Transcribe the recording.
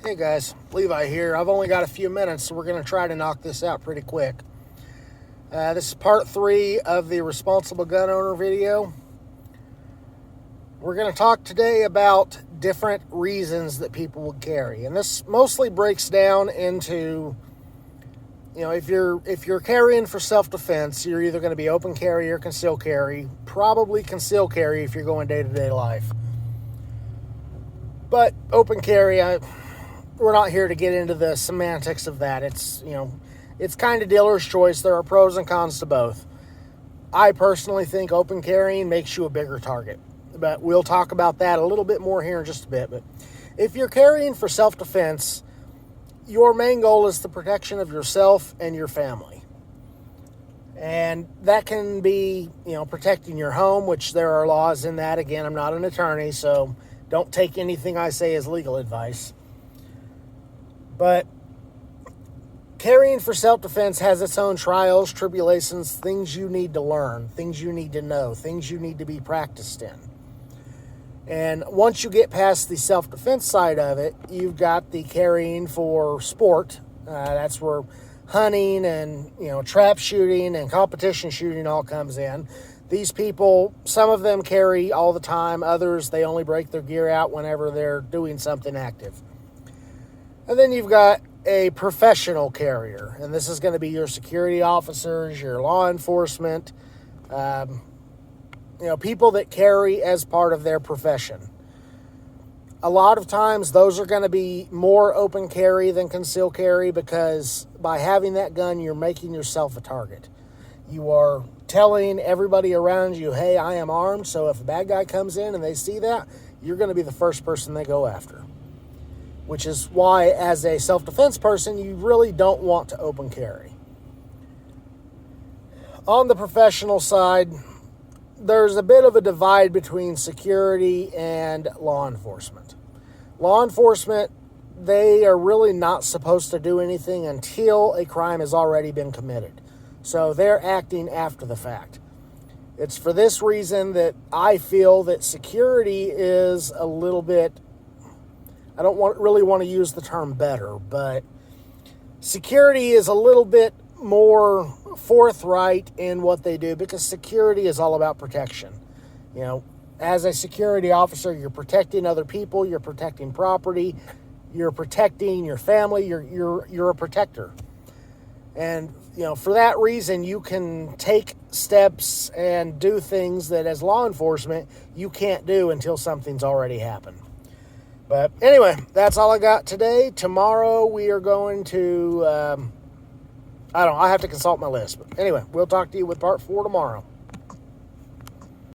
Hey guys, Levi here. I've only got a few minutes, so we're going to try to knock this out pretty quick. This is part 3 of the responsible gun owner video. We're going to talk today about different reasons that people would carry, and this mostly breaks down into, if you're carrying for self-defense, you're either going to be open carry or concealed carry. Probably concealed carry if you're going day-to-day life. But open carry, we're not here to get into the semantics of that. It's kind of dealer's choice. There are pros and cons to both. I personally think open carrying makes you a bigger target, but we'll talk about that a little bit more here in just a bit. But if you're carrying for self-defense, your main goal is the protection of yourself and your family. And that can be, protecting your home, which there are laws in that. Again, I'm not an attorney, so don't take anything I say as legal advice. But carrying for self-defense has its own trials, tribulations, things you need to learn, things you need to know, things you need to be practiced in. And once you get past the self-defense side of it, you've got the carrying for sport. That's where hunting and, trap shooting and competition shooting all comes in. These people, some of them carry all the time. Others, they only break their gear out whenever they're doing something active. And then you've got a professional carrier, and this is going to be your security officers, your law enforcement, people that carry as part of their profession. A lot of times those are going to be more open carry than concealed carry, because by having that gun, you're making yourself a target. You are telling everybody around you, hey, I am armed, so if a bad guy comes in and they see that, you're going to be the first person they go after. Which is why, as a self-defense person, you really don't want to open carry. On the professional side, there's a bit of a divide between security and law enforcement. Law enforcement, they are really not supposed to do anything until a crime has already been committed. So they're acting after the fact. It's for this reason that I feel that security is a little bit, I don't really want to use the term better, but security is a little bit more forthright in what they do, because security is all about protection. As a security officer, you're protecting other people, you're protecting property, you're protecting your family, you're a protector. And, for that reason, you can take steps and do things that as law enforcement, you can't do until something's already happened. But anyway, that's all I got today. Tomorrow we are going to, I have to consult my list. But anyway, we'll talk to you with part 4 tomorrow.